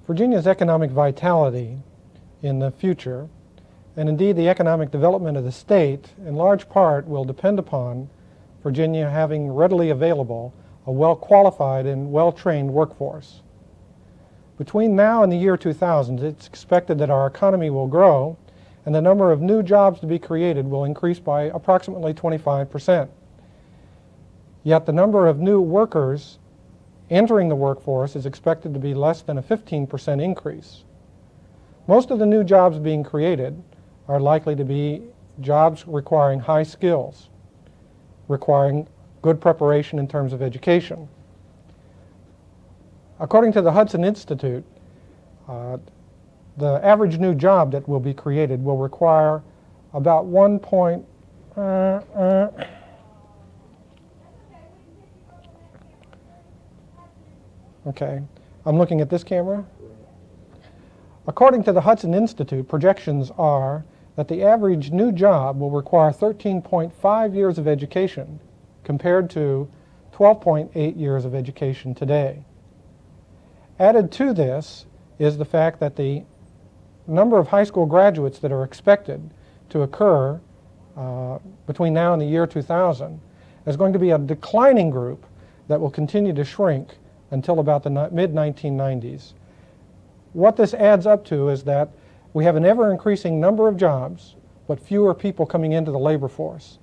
Virginia's economic vitality in the future, and indeed the economic development of the state, in large part will depend upon Virginia having readily available a well-qualified and well-trained workforce. Between now and the year 2000, it's expected that our economy will grow and the number of new jobs to be created will increase by approximately 25%. Yet the number of new workers entering the workforce is expected to be less than a 15% increase. Most of the new jobs being created are likely to be jobs requiring high skills, requiring good preparation in terms of education. According to the Hudson Institute, the average new job that will be created will require about Okay, I'm looking at this camera. According to the Hudson Institute, projections are that the average new job will require 13.5 years of education compared to 12.8 years of education today. Added to this is the fact that the number of high school graduates that are expected to occur between now and the year 2000 is going to be a declining group that will continue to shrink until about the mid-1990s. What this adds up to is that we have an ever-increasing number of jobs, but fewer people coming into the labor force.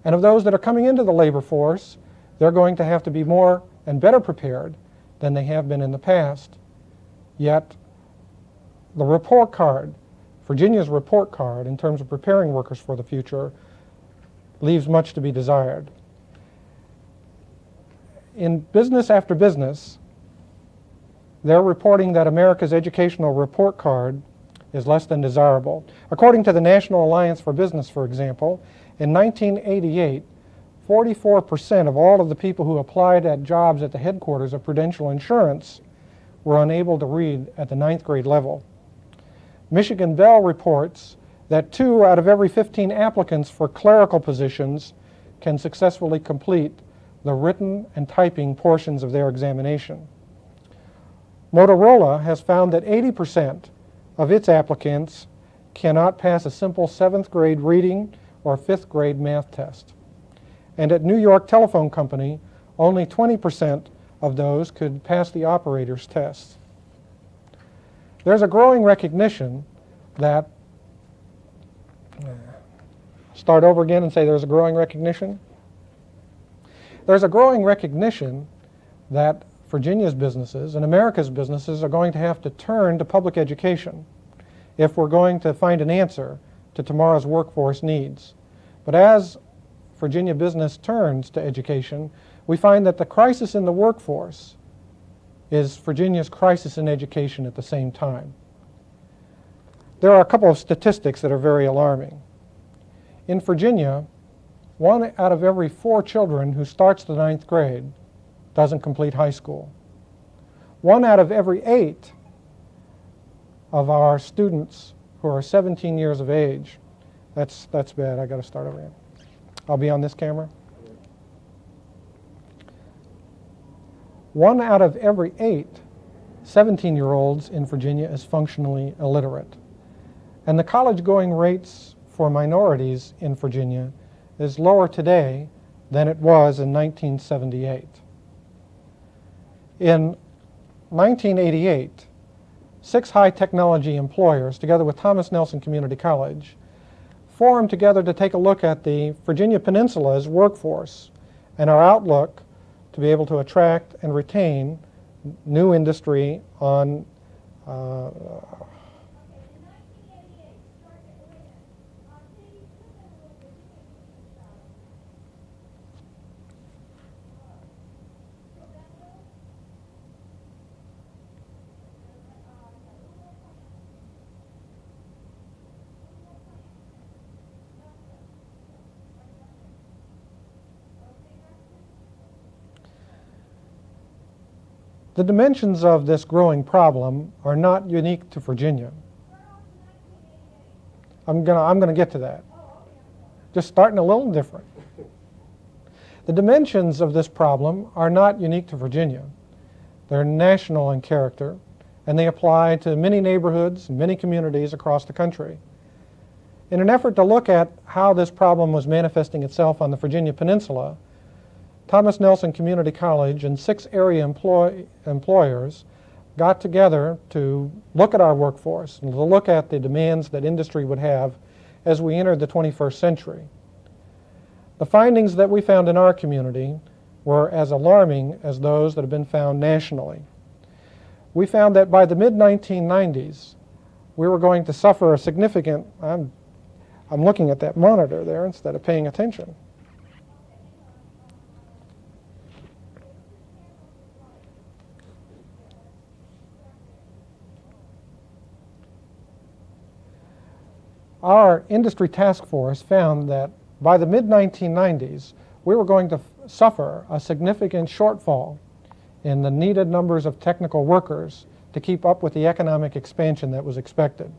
And of those that are coming into the labor force, they're going to have to be more and better prepared than they have been in the past. Yet, the report card, Virginia's report card, in terms of preparing workers for the future, leaves much to be desired. In business after business, they're reporting that America's educational report card is less than desirable. According to the National Alliance for Business, for example, in 1988, 44% of all of the people who applied at jobs at the headquarters of Prudential Insurance were unable to read at the 9th grade level. Michigan Bell reports that 2 out of every 15 applicants for clerical positions can successfully complete the written and typing portions of their examination. Motorola has found that 80% of its applicants cannot pass a simple 7th grade reading or 5th grade math test. And at New York Telephone Company, only 20% of those could pass the operator's test. There's a growing recognition that, start over again and say there's a growing recognition. There's a growing recognition that Virginia's businesses and America's businesses are going to have to turn to public education if we're going to find an answer to tomorrow's workforce needs. But as Virginia business turns to education, we find that the crisis in the workforce is Virginia's crisis in education at the same time. There are a couple of statistics that are very alarming. In Virginia, 1 out of every 4 children who starts the 9th grade doesn't complete high school. 1 out of every 8 of our students who are 17 years of age, that's bad, I got to start over again. I'll be on this camera. 1 out of every 8 17-year-olds in Virginia is functionally illiterate. And the college-going rates for minorities in Virginia is lower today than it was in 1978. In 1988, 6 high-technology employers, together with Thomas Nelson Community College, formed together to take a look at the Virginia Peninsula's workforce and our outlook to be able to attract and retain new industry on The dimensions of this growing problem are not unique to Virginia. I'm gonna get to that. Just starting a little different. The dimensions of this problem are not unique to Virginia. They're national in character, and they apply to many neighborhoods and many communities across the country. In an effort to look at how this problem was manifesting itself on the Virginia Peninsula, Thomas Nelson Community College and 6 area employers got together to look at our workforce and to look at the demands that industry would have as we entered the 21st century. The findings that we found in our community were as alarming as those that have been found nationally. We found that by the mid-1990s, we were going to suffer a significant, I'm looking at that monitor there instead of paying attention. Our industry task force found that by the mid-1990s, we were going to suffer a significant shortfall in the needed numbers of technical workers to keep up with the economic expansion that was expected.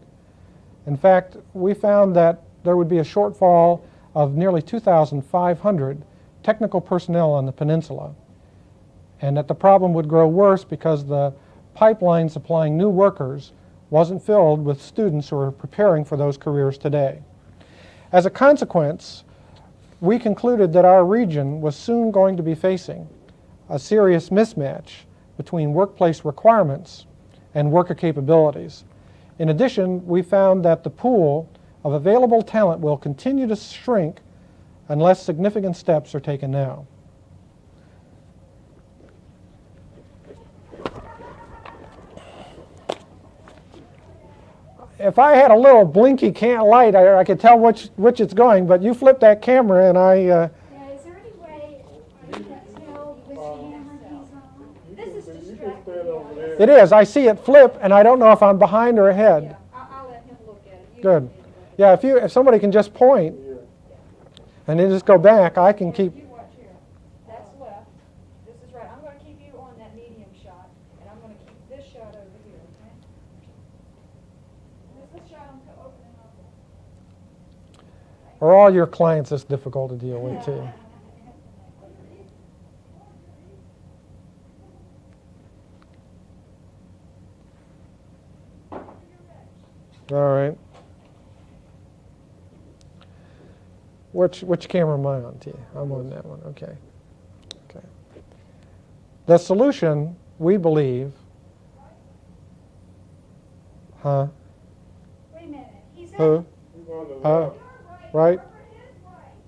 In fact, we found that there would be a shortfall of nearly 2,500 technical personnel on the peninsula, and that the problem would grow worse because the pipeline supplying new workers wasn't filled with students who are preparing for those careers today. As a consequence, we concluded that our region was soon going to be facing a serious mismatch between workplace requirements and worker capabilities. In addition, we found that the pool of available talent will continue to shrink unless significant steps are taken now. If I had a little blinky light, I could tell which it's going, but you flip that camera and I... Yeah, is there any way you can tell which camera he's on? This is distracting. It is. I see it flip, and I don't know if I'm behind or ahead. Yeah, I'll let him look at it. You Good. Yeah, if somebody can just point and then just go back, I can keep... You watch here. That's left. This is right. I'm going to keep you on that medium shot, and I'm going to keep this shot over here, okay? This shot I'm opening up. Are all your clients this difficult to deal with, too? All right. Which camera am I on, T? I'm on that one. Okay. Okay. The solution, we believe, huh? Wait a minute. He's Who? Right?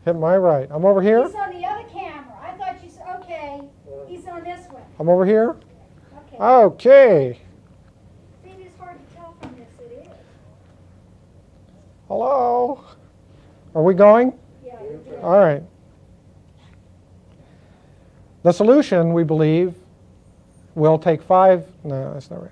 Hit my right. I'm over here? He's on the other camera. I thought you said, okay, he's on this one. I'm over here? Okay. Okay. See, it's hard to tell from this, it is. Hello? Are we going? Yeah, you're doing it. All right. The solution, we believe, will take no, that's not right.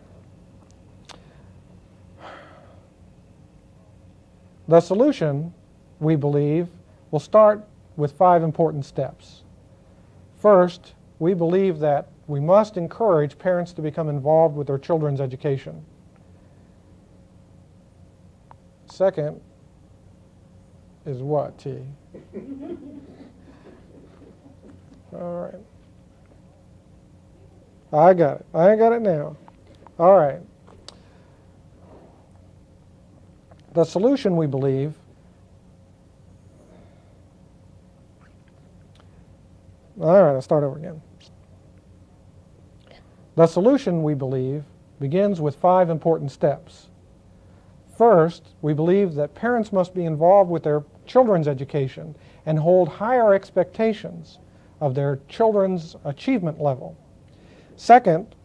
The solution, we believe, will start with 5 important steps. First, we believe that we must encourage parents to become involved with their children's education. Second is what, T? All right. I got it. I got it now. All right. The solution, we believe, all right, I'll start over again. The solution, we believe, begins with 5 important steps. First, we believe that parents must be involved with their children's education and hold higher expectations of their children's achievement level. Second,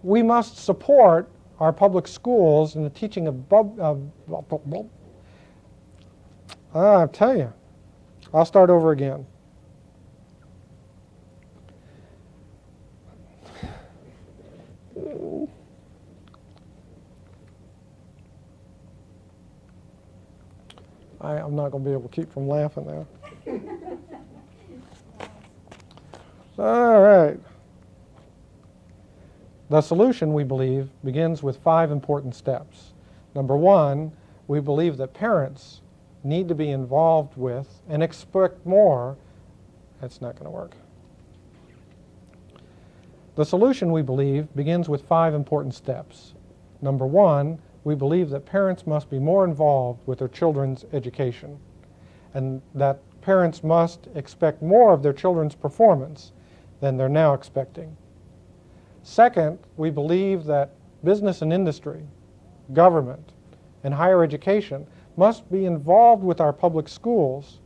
we must support our public schools in the teaching of I'll tell you. I'll start over again. I'm not going to be able to keep from laughing now. All right. The solution, we believe, begins with 5 important steps. Number 1, we believe that parents need to be involved with and expect more. That's not going to work. The solution, we believe, begins with 5 important steps. Number 1, we believe that parents must be more involved with their children's education, and that parents must expect more of their children's performance than they're now expecting. Second, we believe that business and industry, government, and higher education must be involved with our public schools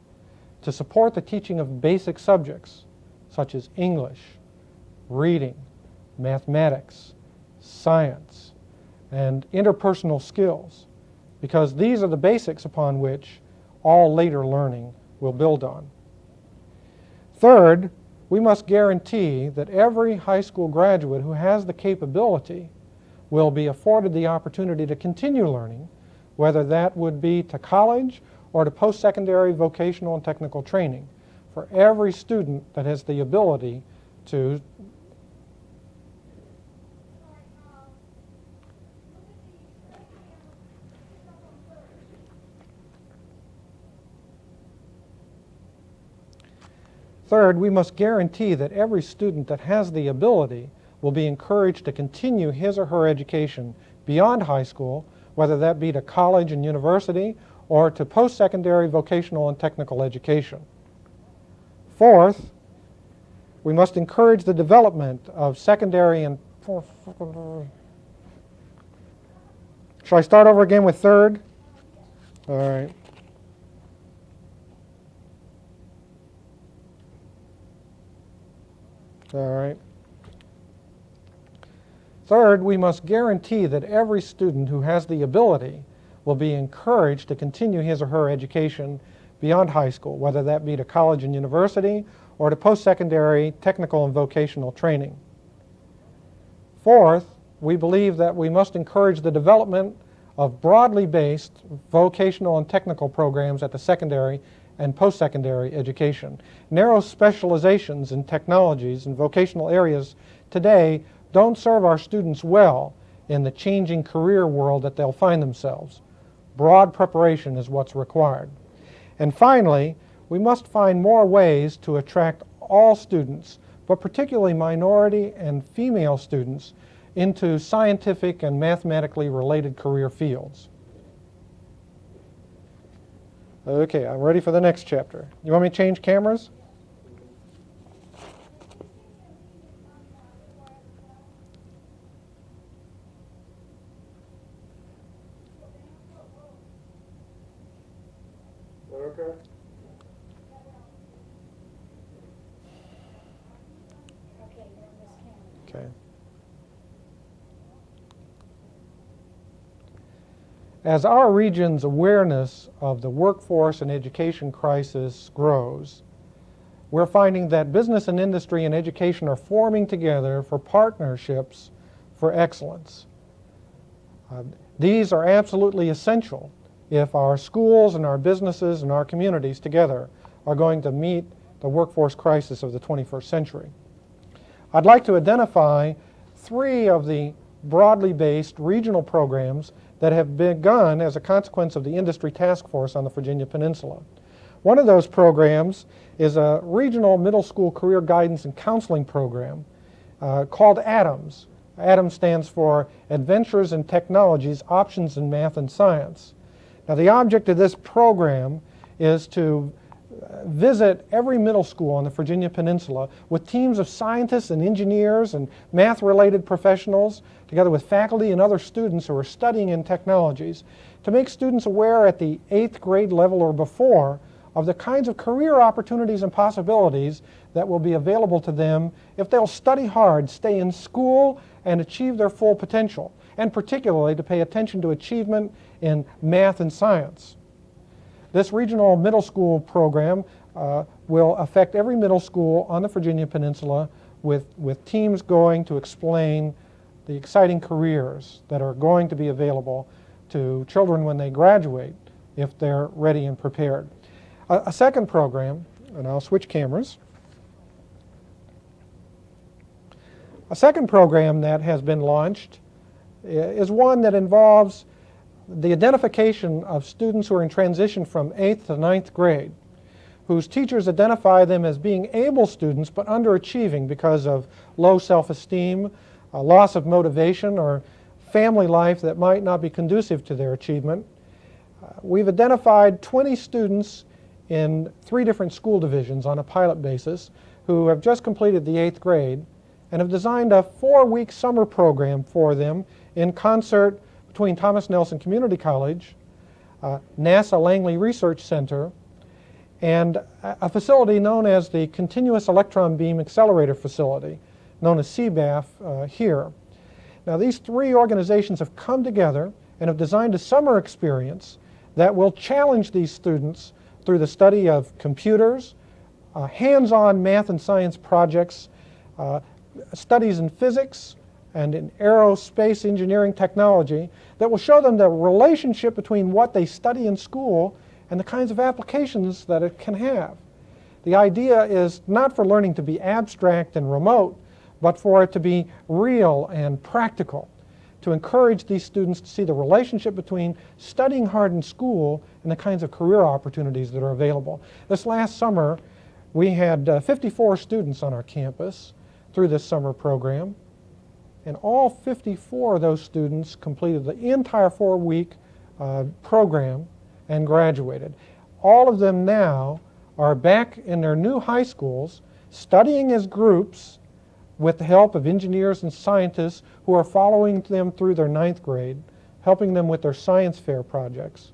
to support the teaching of basic subjects such as English, reading, mathematics, science, and interpersonal skills, because these are the basics upon which all later learning will build on. Third, we must guarantee that every high school graduate who has the capability will be afforded the opportunity to continue learning, whether that would be to college or to post-secondary vocational and technical training, for every student that has the ability to Third, we must guarantee that every student that has the ability will be encouraged to continue his or her education beyond high school, whether that be to college and university or to post-secondary vocational and technical education. Fourth, we must encourage the development of secondary and... Shall I start over again with third? All right. All right. Third, we must guarantee that every student who has the ability will be encouraged to continue his or her education beyond high school, whether that be to college and university or to post-secondary technical and vocational training. Fourth, we believe that we must encourage the development of broadly based vocational and technical programs at the secondary and post-secondary education. Narrow specializations in technologies and vocational areas today don't serve our students well in the changing career world that they'll find themselves. Broad preparation is what's required. And finally, we must find more ways to attract all students, but particularly minority and female students, into scientific and mathematically related career fields. Okay, I'm ready for the next chapter. You want me to change cameras? Okay. Okay. As our region's awareness of the workforce and education crisis grows, we're finding that business and industry and education are forming together for partnerships for excellence. These are absolutely essential if our schools and our businesses and our communities together are going to meet the workforce crisis of the 21st century. I'd like to identify 3 of the broadly based regional programs that have begun as a consequence of the industry task force on the Virginia Peninsula. One of those programs is a regional middle school career guidance and counseling program called ADAMS. ADAMS stands for Adventures in Technologies, Options in Math and Science. Now, the object of this program is to visit every middle school on the Virginia Peninsula with teams of scientists and engineers and math-related professionals, together with faculty and other students who are studying in technologies, to make students aware at the 8th grade level or before of the kinds of career opportunities and possibilities that will be available to them if they'll study hard, stay in school, and achieve their full potential, and particularly to pay attention to achievement in math and science. This regional middle school program will affect every middle school on the Virginia Peninsula with teams going to explain the exciting careers that are going to be available to children when they graduate if they're ready and prepared. A second program, and I'll switch cameras. A second program that has been launched is one that involves the identification of students who are in transition from 8th to 9th grade, whose teachers identify them as being able students but underachieving because of low self-esteem, loss of motivation, or family life that might not be conducive to their achievement. We've identified 20 students in 3 different school divisions on a pilot basis who have just completed the 8th grade and have designed a 4-week summer program for them in concert between Thomas Nelson Community College, NASA Langley Research Center, and a facility known as the Continuous Electron Beam Accelerator Facility, known as CBAF here. Now, these 3 organizations have come together and have designed a summer experience that will challenge these students through the study of computers, hands-on math and science projects, studies in physics and in aerospace engineering technology that will show them the relationship between what they study in school and the kinds of applications that it can have. The idea is not for learning to be abstract and remote, but for it to be real and practical, to encourage these students to see the relationship between studying hard in school and the kinds of career opportunities that are available. This last summer, we had 54 students on our campus through this summer program, and all 54 of those students completed the entire 4-week program and graduated. All of them now are back in their new high schools studying as groups with the help of engineers and scientists who are following them through their 9th grade, helping them with their science fair projects.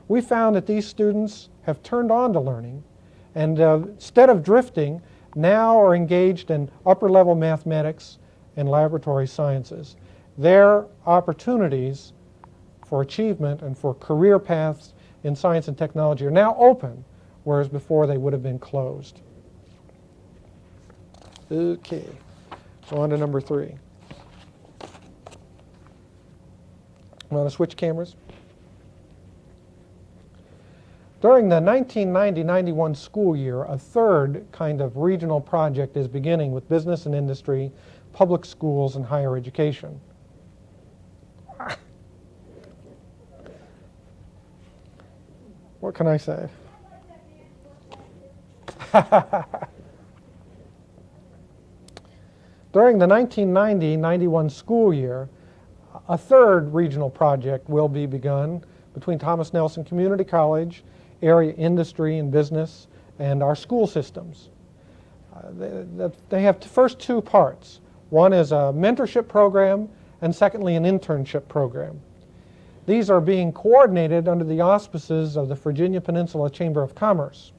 We found that these students have turned on to learning and instead of drifting, now are engaged in upper-level mathematics and laboratory sciences. Their opportunities for achievement and for career paths in science and technology are now open, whereas before they would have been closed. Okay, so on to number 3. I'm going to switch cameras. During the 1990-91 school year, a 3rd kind of regional project is beginning with business and industry, public schools, and higher education. What can I say? During the 1990-91 school year, a 3rd regional project will be begun between Thomas Nelson Community College, area industry and business, and our school systems. They have first 2 parts. One is a mentorship program, and secondly, an internship program. These are being coordinated under the auspices of the Virginia Peninsula Chamber of Commerce,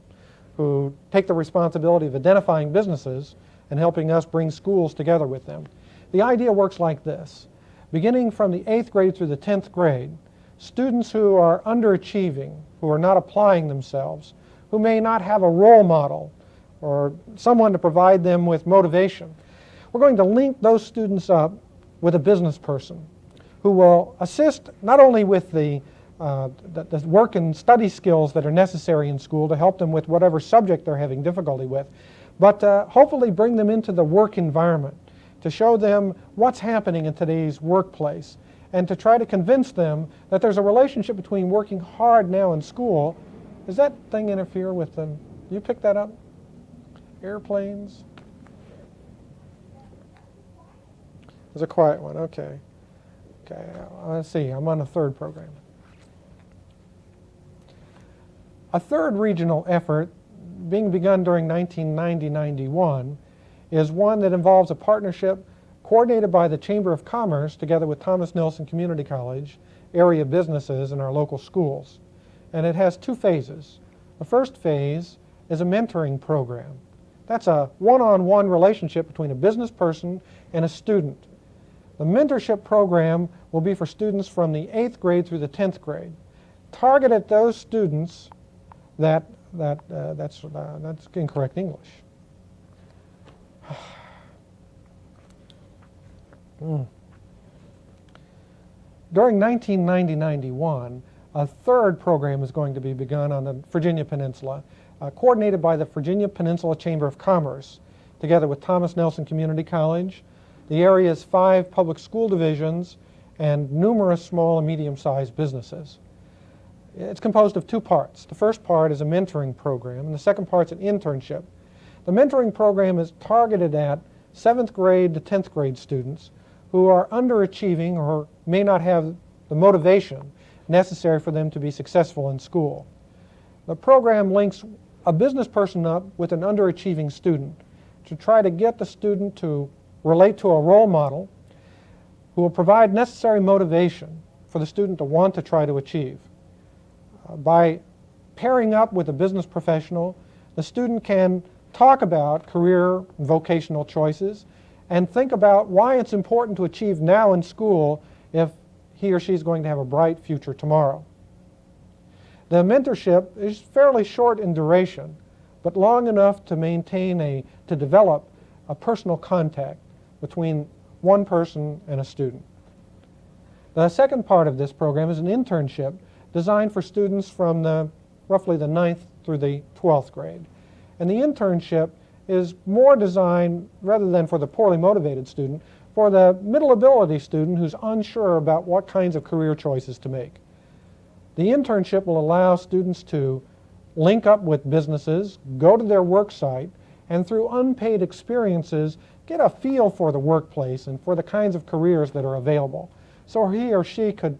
who take the responsibility of identifying businesses and helping us bring schools together with them. The idea works like this. Beginning from the 8th grade through the 10th grade, students who are underachieving, who are not applying themselves, who may not have a role model or someone to provide them with motivation, we're going to link those students up with a business person who will assist not only with the work and study skills that are necessary in school to help them with whatever subject they're having difficulty with, but hopefully bring them into the work environment to show them what's happening in today's workplace and to try to convince them that there's a relationship between working hard now in school. Does that thing interfere with them? You pick that up? Airplanes? There's a quiet one, okay. Okay, let's see, I'm on the 3rd program. A 3rd regional effort being begun during 1990-91 is one that involves a partnership coordinated by the Chamber of Commerce together with Thomas Nelson Community College, area businesses, and our local schools. And it has 2 phases. The first phase is a mentoring program. That's a one-on-one relationship between a business person and a student. The mentorship program will be for students from the 8th grade through the 10th grade. Target at those students that's incorrect English. During 1990-91, a 3rd program is going to be begun on the Virginia Peninsula, coordinated by the Virginia Peninsula Chamber of Commerce, together with Thomas Nelson Community College, the area's 5 public school divisions, and numerous small and medium-sized businesses. It's composed of two parts. The first part is a mentoring program, and the second part's an internship. The mentoring program is targeted at 7th grade to 10th grade students who are underachieving or may not have the motivation necessary for them to be successful in school. The program links a business person up with an underachieving student to try to get the student to relate to a role model who will provide necessary motivation for the student to want to try to achieve. By pairing up with a business professional, the student can talk about career and vocational choices and think about why it's important to achieve now in school if he or she is going to have a bright future tomorrow. The mentorship is fairly short in duration, but long enough to to develop a personal contact between one person and a student. The second part of this program is an internship designed for students from roughly the 9th through the 12th grade. And the internship is more designed, rather than for the poorly motivated student, for the middle ability student who's unsure about what kinds of career choices to make. The internship will allow students to link up with businesses, go to their work site, and through unpaid experiences, get a feel for the workplace and for the kinds of careers that are available. So he or she could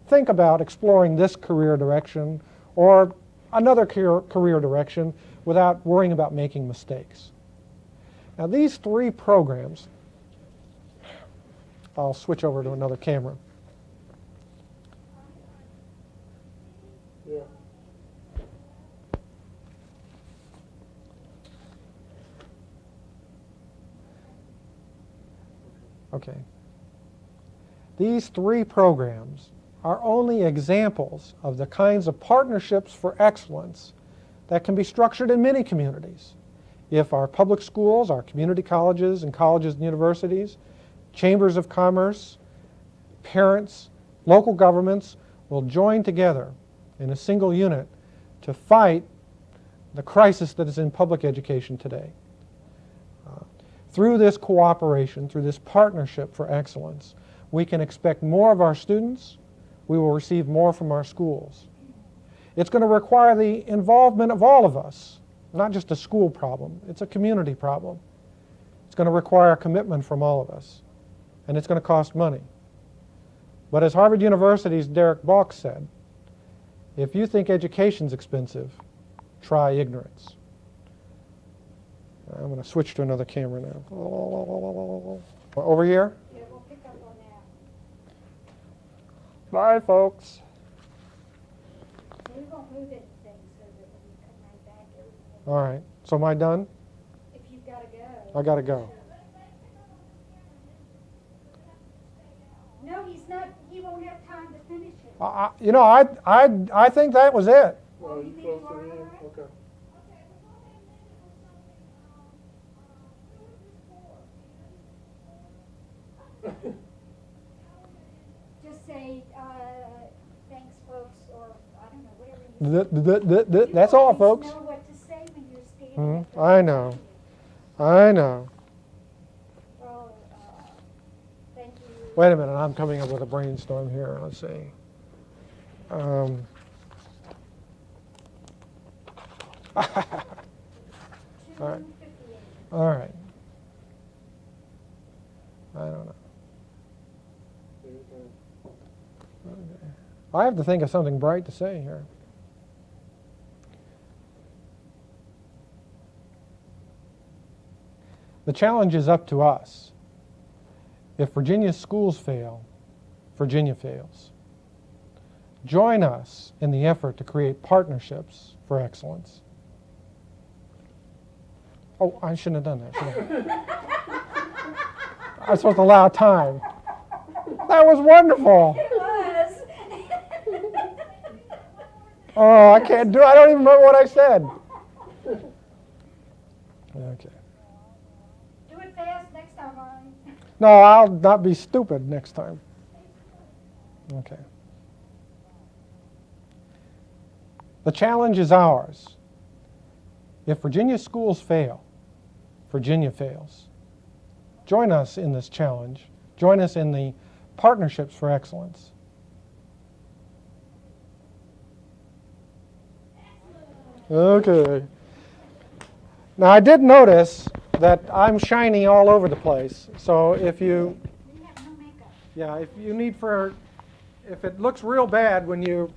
think about exploring this career direction or another career direction without worrying about making mistakes. Now these three programs, I'll switch over to another camera. Yeah. Okay. These three programs are only examples of the kinds of partnerships for excellence that can be structured in many communities. If our public schools, our community colleges and universities, chambers of commerce, parents, local governments will join together in a single unit to fight the crisis that is in public education today. Through this cooperation, through this partnership for excellence, we can expect more of our students. We will receive more from our schools. It's going to require the involvement of all of us, not just a school problem. It's a community problem. It's going to require commitment from all of us, and it's going to cost money. But as Harvard University's Derek Balk said, if you think education's expensive, try ignorance. I'm going to switch to another camera now. Over here. Yeah, we'll pick up on that. Bye, folks. We won't move anything so that when you come right back, everything. All right. So am I done? If you've got to go. I got to go. No, he's not. He won't have time to finish it. I think that was it. Well, you close to the end? Okay. Just say, thanks, folks, or I don't know, whatever you say. That's all, folks. You know what to say when you're standing. I know. I know. Well, thank you. Wait a minute. I'm coming up with a brainstorm here. Let's see. All right. 2:58. All right. I don't know. Okay. I have to think of something bright to say here. The challenge is up to us. If Virginia's schools fail, Virginia fails. Join us in the effort to create partnerships for excellence. Oh, I shouldn't have done that, should I? I was supposed to allow time. That was wonderful. It was. Oh, I can't do it. I don't even remember what I said. Okay. Do it fast next time, Arnie. No, I'll not be stupid next time. Okay. The challenge is ours. If Virginia's schools fail, Virginia fails. Join us in this challenge. Join us in the Partnerships for Excellence. Okay. Now I did notice that I'm shiny all over the place. So if you, You have no makeup. yeah, if you need for, if it looks real bad when you